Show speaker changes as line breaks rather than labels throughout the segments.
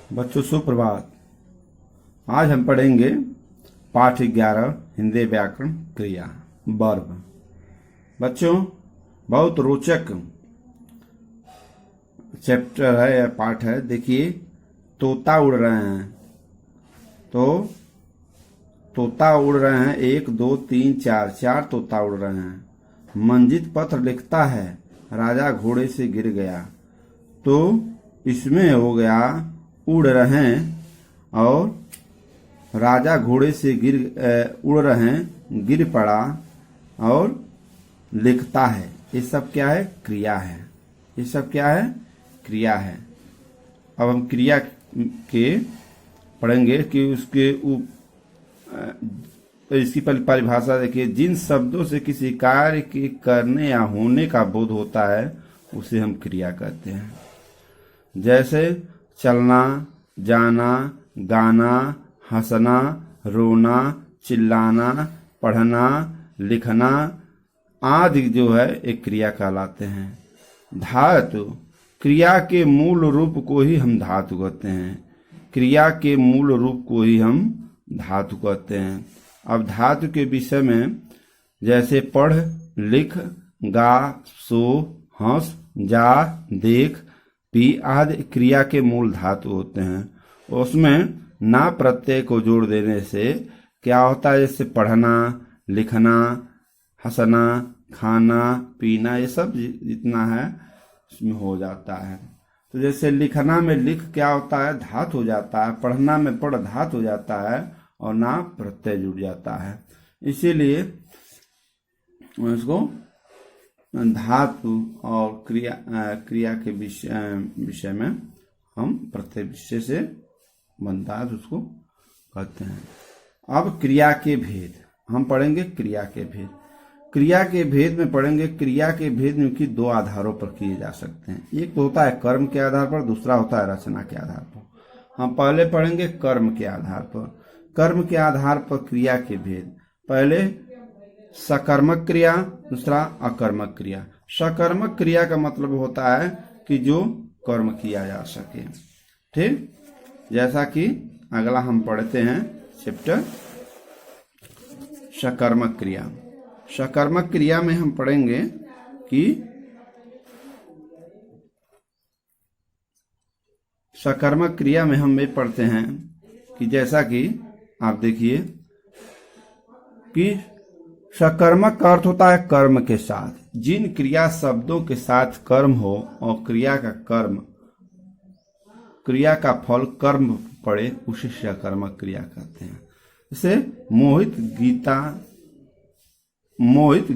बच्चों सुप्रभात। आज हम पढ़ेंगे पाठ 11 हिंदी व्याकरण क्रिया वर्ब। बच्चों बहुत रोचक चैप्टर है या पाठ है। देखिए तोता उड़ रहे हैं, तो तोता उड़ रहे हैं 1 2 3 4 4 तोता उड़ रहे हैं। मंजित पत्र लिखता है राजा घोड़े से गिर गया, तो इसमें हो गया उड़ रहे हैं और राजा घोड़े से उड़ रहे हैं, गिर पड़ा और लिखता है। ये सब क्या है? क्रिया है। ये सब क्या है? क्रिया है। अब हम क्रिया के पढ़ेंगे कि उसके इसकी परिभाषा देखिए। जिन शब्दों से किसी कार्य के करने या होने का बोध होता है उसे हम क्रिया कहते हैं। जैसे चलना, जाना, गाना, हंसना, रोना, चिल्लाना, पढ़ना, लिखना आदि जो है एक क्रिया कहलाते हैं। धातु, क्रिया के मूल रूप को ही हम धातु कहते हैं। क्रिया के मूल रूप को ही हम धातु कहते हैं। अब धातु के विषय में जैसे पढ़, लिख, गा, सो, हंस, जा, देख, पी आदि क्रिया के मूल धातु होते हैं। उसमें ना प्रत्यय को जोड़ देने से क्या होता है? जैसे पढ़ना, लिखना, हंसना, खाना, पीना, ये सब जितना है उसमें हो जाता है। तो जैसे लिखना में लिख क्या होता है? धातु हो जाता है। पढ़ना में पढ़ धातु हो जाता है और ना प्रत्यय जुड़ जाता है। इसीलिए उसको धातु और क्रिया के विषय में हम प्रत्यय विषय से बनता है, उसको कहते हैं। अब क्रिया के भेद हम पढ़ेंगे। क्रिया के भेद, क्रिया के भेद में पढ़ेंगे। क्रिया के भेद में कि 2 आधारों पर किए जा सकते हैं। एक तो होता है कर्म के आधार पर, दूसरा होता है रचना के आधार पर। हम पहले पढ़ेंगे कर्म के आधार पर। कर्म के आधार पर क्रिया के भेद, पहले सकर्मक क्रिया, दूसरा अकर्मक क्रिया। सकर्मक क्रिया का मतलब होता है कि जो कर्म किया जा सके। ठीक, जैसा कि अगला हम पढ़ते हैं चैप्टर सकर्मक क्रिया। सकर्मक क्रिया में हम पढ़ेंगे कि सकर्मक क्रिया में हम ये पढ़ते हैं कि जैसा कि आप देखिए कि सकर्मक का अर्थ होता है कर्म के साथ। जिन क्रिया शब्दों के साथ कर्म हो और क्रिया का फल कर्म पड़े उसे सकर्मक क्रिया कहते हैं। जैसे मोहित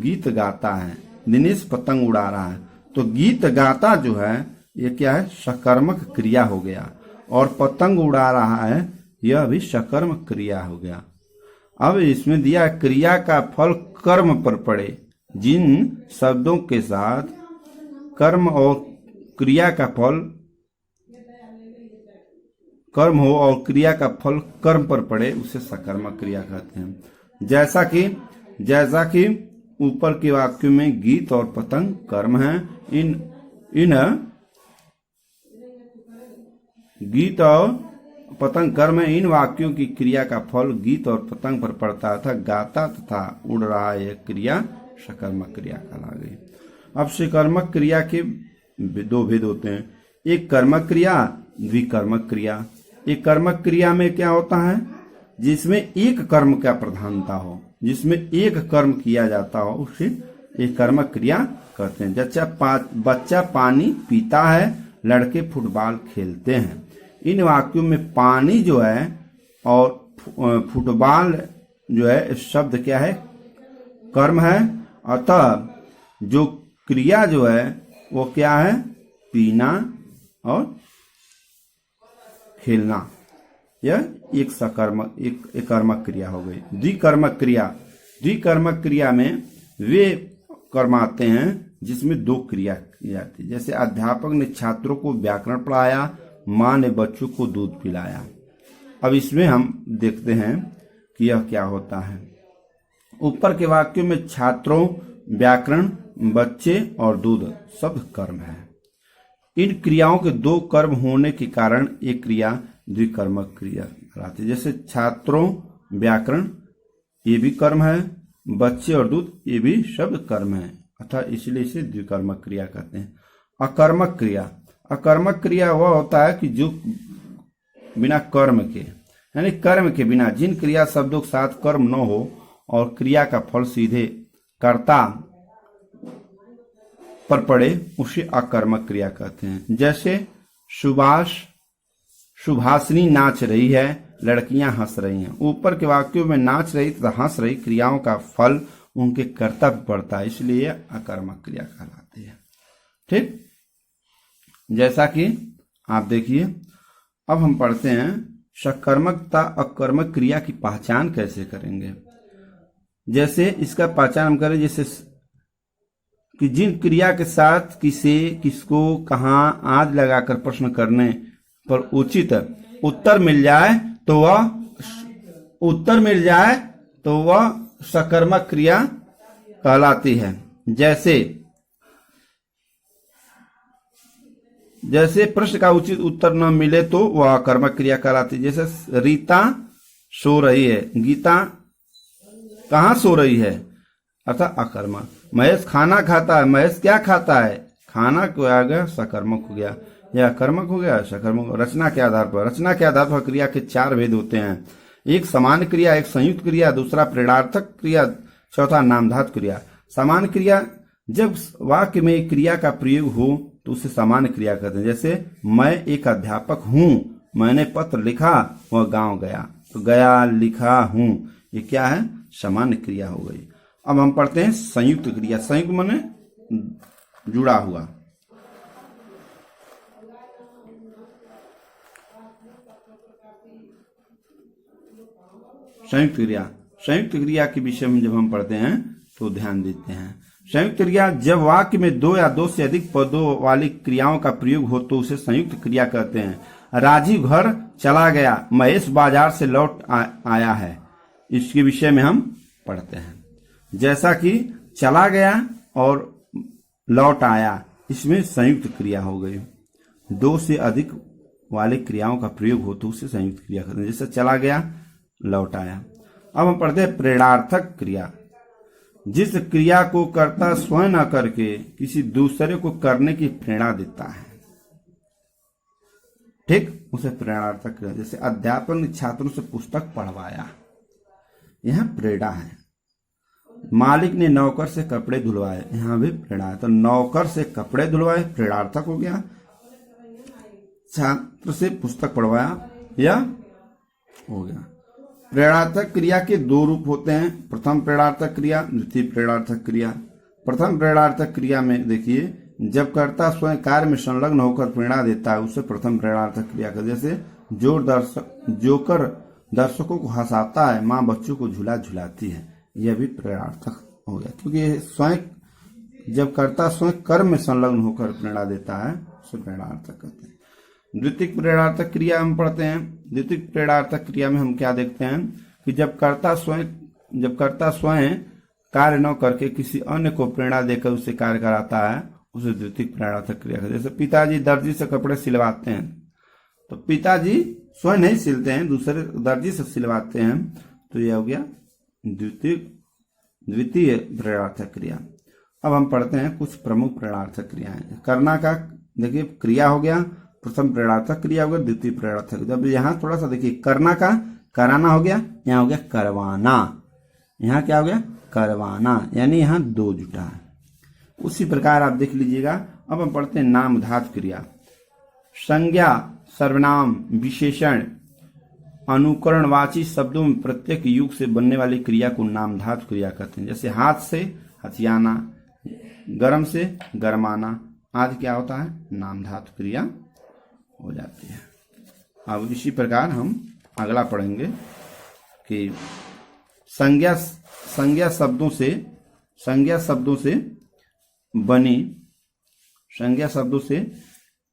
गीत गाता है, दिनेश पतंग उड़ा रहा है, तो गीत गाता जो है ये क्या है? सकर्मक क्रिया हो गया। और पतंग उड़ा रहा है यह भी सकर्मक क्रिया हो गया। अब इसमें दिया क्रिया का फल कर्म पर पड़े। जिन शब्दों के साथ कर्म और क्रिया का फल कर्म हो और क्रिया का फल कर्म पर पड़े उसे सकर्मक क्रिया कहते हैं। जैसा कि ऊपर के वाक्यों में गीत और पतंग कर्म है। इन गीत और पतंग कर्म है। इन वाक्यों की क्रिया का फल गीत और पतंग पर पड़ता था। गाता तथा उड़ रहा यह क्रिया सकर्मक क्रिया कहला गई। अब सकर्मक क्रिया के 2 भेद होते हैं। एक कर्मक क्रिया, द्विकर्मक क्रिया। एक कर्मक क्रिया में क्या होता है? जिसमें एक कर्म का प्रधानता हो, जिसमें एक कर्म किया जाता हो उसे एक कर्मक क्रिया कहते हैं। जैसे बच्चा पानी पीता है, लड़के फुटबॉल खेलते हैं। इन वाक्यों में पानी जो है और फुटबॉल जो है शब्द क्या है? कर्म है। अतः जो क्रिया जो है वो क्या है? पीना और खेलना। यह एक कर्मक क्रिया हो गई। द्विकर्मक क्रिया में वे कर्म आते हैं जिसमें 2 क्रिया की जाती है। जैसे अध्यापक ने छात्रों को व्याकरण पढ़ाया, माँ ने बच्चों को दूध पिलाया। अब इसमें हम देखते हैं कि यह क्या होता है। ऊपर के वाक्यों में छात्रों, व्याकरण, बच्चे और दूध शब्द कर्म है। इन क्रियाओं के 2 कर्म होने के कारण एक क्रिया द्विकर्मक क्रिया कहलाती है। जैसे छात्रों, व्याकरण, ये भी कर्म है, बच्चे और दूध, ये भी शब्द कर्म है, अर्थात इसलिए इसे द्विकर्मक क्रिया कहते हैं। अकर्मक क्रिया, अकर्मक क्रिया वह होता है कि जो बिना कर्म के, यानी कर्म के बिना जिन क्रिया शब्दों के साथ कर्म न हो और क्रिया का फल सीधे कर्ता पर पड़े, उसे अकर्मक क्रिया कहते हैं। जैसे सुभाषिनी नाच रही है, लड़कियां हंस रही हैं। ऊपर के वाक्यों में नाच रही तथा हंस रही क्रियाओं का फल उनके कर्ता पर पड़ता है, इसलिए अकर्मक क्रिया कहलाती है। ठीक, जैसा कि आप देखिए, अब हम पढ़ते हैं सकर्मक तथा अकर्मक क्रिया की पहचान कैसे करेंगे। जैसे इसका पहचान हम करें, जैसे कि जिन क्रिया के साथ किसे, किसको, कहाँ आदि लगाकर प्रश्न करने पर उचित उत्तर मिल जाए तो वह सकर्मक क्रिया कहलाती है। जैसे प्रश्न का उचित उत्तर न मिले तो वह अकर्मक क्रिया कहलाती है। जैसे रीता सो रही है, गीता कहाँ सो रही है, अर्थात अकर्मक। महेश खाना खाता है, महेश क्या खाता है, खाना को आ गया सकर्मक हो गया, यह अकर्मक हो गया सकर्मक। रचना के आधार पर क्रिया के 4 भेद होते हैं। एक सामान्य क्रिया, एक संयुक्त क्रिया, दूसरा प्रेरणार्थक क्रिया, चौथा नामधातु क्रिया। सामान्य क्रिया, जब वाक्य में क्रिया का प्रयोग हो तो उसे सामान्य क्रिया कहते हैं। जैसे मैं एक अध्यापक हूँ, मैंने पत्र लिखा, वह गांव गया, तो गया, लिखा, हूँ, ये क्या है, सामान्य क्रिया हो गई। अब हम पढ़ते हैं संयुक्त क्रिया। संयुक्त माने जुड़ा हुआ। संयुक्त क्रिया के विषय में जब हम पढ़ते हैं तो ध्यान देते हैं। संयुक्त क्रिया, जब वाक्य में 2 या 2 से अधिक पदों वाली क्रियाओं का प्रयोग हो तो उसे संयुक्त क्रिया कहते हैं। राजीव घर चला गया, महेश बाजार से लौट आया है, इसके विषय में हम पढ़ते हैं। जैसा कि चला गया और लौट आया, इसमें संयुक्त क्रिया हो गई। 2 से अधिक वाली क्रियाओं का प्रयोग हो तो उसे संयुक्त क्रिया कहते हैं। जैसे चला गया, लौट आया। अब हम पढ़ते हैं प्रेरणार्थक क्रिया। जिस क्रिया को कर्ता स्वयं न करके किसी दूसरे को करने की प्रेरणा देता है, ठीक, उसे प्रेरणार्थक क्रिया। जैसे अध्यापक ने छात्रों से पुस्तक पढ़वाया, यह प्रेरणा है। मालिक ने नौकर से कपड़े धुलवाए, यहां भी प्रेरणा है। तो नौकर से कपड़े धुलवाए प्रेरणार्थक हो गया, छात्र से पुस्तक पढ़वाया यह हो गया। प्रेरणार्थक क्रिया के 2 रूप होते हैं, प्रथम प्रेरणार्थक क्रिया, द्वितीय प्रेरणार्थक क्रिया। प्रथम प्रेरणार्थक क्रिया में देखिए, जब कर्ता स्वयं कार्य में संलग्न होकर प्रेरणा देता है उसे प्रथम प्रेरणार्थक क्रिया कहते हैं। जैसे जोकर दर्शकों को हंसाता है, माँ बच्चों को झूला झुलाती है, यह भी प्रेरणार्थक हो गया, क्योंकि स्वयं जब कर्ता स्वयं कर्म में संलग्न होकर प्रेरणा देता है उसे प्रेरणार्थक कहते हैं। द्वितीय प्रेरणार्थक क्रिया हम पढ़ते हैं। द्वितीय प्रेरणार्थक क्रिया में हम क्या देखते हैं कि जब कर्ता स्वयं कार्य न करके किसी अन्य को प्रेरणा देकर उसे कार्य कराता है उसे द्वितीय प्रेरणार्थक क्रिया कहते हैं। जैसे पिताजी दर्जी से कपड़े सिलवाते हैं, तो पिताजी स्वयं नहीं सिलते हैं, दूसरे दर्जी से सिलवाते हैं, तो यह हो गया द्वितीय प्रेरणार्थक क्रिया। अब हम पढ़ते हैं कुछ प्रमुख प्रेरणार्थक क्रियाएं। करना का देखिए क्रिया हो गया, प्रथम प्रेरणार्थक क्रिया हो गया, द्वितीय प्रेरणार्थक। जब यहाँ थोड़ा सा देखिए, करना का कराना हो गया, यहाँ हो गया करवाना, यहाँ क्या हो गया करवाना, यानी यहाँ 2 जुटा है। उसी प्रकार आप देख लीजिएगा। अब हम पढ़ते हैं नामधातु क्रिया। संज्ञा, सर्वनाम, विशेषण, अनुकरणवाची शब्दों में प्रत्येक युग से बनने वाली क्रिया को नामधातु क्रिया कहते हैं। जैसे हाथ से हथियाना, गरम से गरमाना आदि क्या होता है, नामधातु क्रिया हो जाती है। अब इसी प्रकार हम अगला पढ़ेंगे कि संज्ञा शब्दों से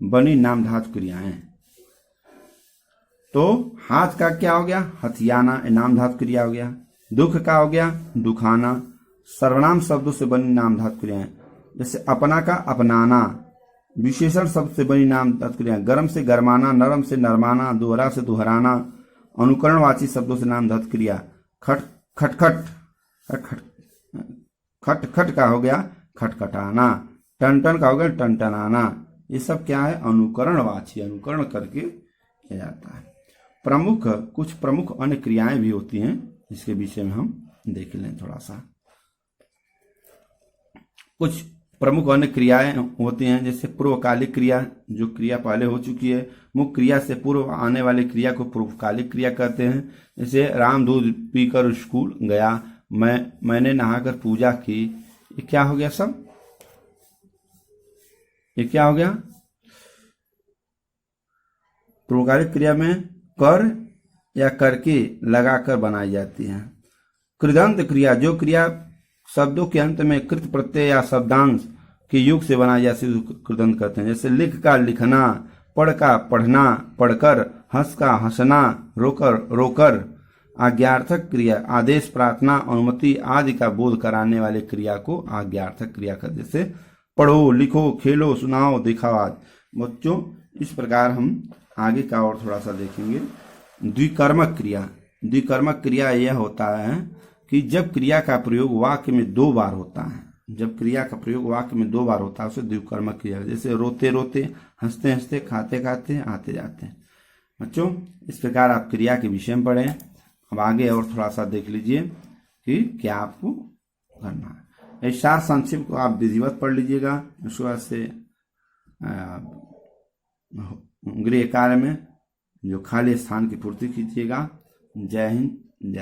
बनी नामधातु क्रियाएं। तो हाथ का क्या हो गया, हथियाना, नामधातु क्रिया हो गया। दुख का हो गया, दुखाना। सर्वनाम शब्दों से बनी नामधातु क्रियाएं, जैसे अपना का अपनाना, विशेषण शब्द से बनी नाम तत्क्रिया, गर्म से गरमाना, नरम से नरमाना, दोहरा से दोहराना, अनुकरणवाची शब्दों से नाम तत्क्रिया। खट खटखट, खट खट खट का हो गया खटखटाना, टन का हो गया टनटनाना। ये सब क्या है? अनुकरणवाची, अनुकरण करके किया जाता है। प्रमुख, कुछ प्रमुख अन्य क्रियाएं भी होती हैं, इसके विषय में हम देख लें थोड़ा सा। कुछ प्रमुख अन्य क्रियाएं होती हैं, जैसे पूर्वकालिक क्रिया, जो क्रिया पहले हो चुकी है। मुख्य क्रिया से पूर्व आने वाली क्रिया को पूर्वकालिक क्रिया कहते हैं। जैसे राम दूध पीकर स्कूल गया, मैंने नहाकर पूजा की। ये क्या हो गया सब? ये क्या हो गया? पूर्वकालिक क्रिया में कर या करके लगाकर बनाई जाती है। कृदंत क्रिया, जो क्रिया शब्दों के अंत में कृत प्रत्यय या शब्दांश के युग से बनाई जाती है, कृदंत कहते हैं। जैसे लिख का लिखना, पढ़ का पढ़ना, पढ़कर, हंस का हंसना, रोकर रोकर। आज्ञार्थक क्रिया, आदेश, प्रार्थना, अनुमति आदि का बोध कराने वाले क्रिया को आज्ञार्थक क्रिया कहते हैं। जैसे पढ़ो, लिखो, खेलो, सुनाओ, दिखाओ आदि। बच्चों, इस प्रकार हम आगे का और थोड़ा सा देखेंगे। द्विकर्मक क्रिया, द्विकर्मक क्रिया यह होता है कि जब क्रिया का प्रयोग वाक्य में 2 बार होता है, जब क्रिया का प्रयोग वाक्य में 2 बार होता है उसे द्विकर्मक क्रिया। जैसे रोते रोते, हंसते हंसते, खाते खाते, आते जाते। बच्चों, इस प्रकार आप क्रिया के विषय में पढ़ें। अब आगे और थोड़ा सा देख लीजिए कि क्या आपको करना है। इस सार संक्षेप को आप विधिवत पढ़ लीजिएगा। उसके बाद से गृह कार्य में जो खाली स्थान की पूर्ति कीजिएगा। जय हिंद, जय।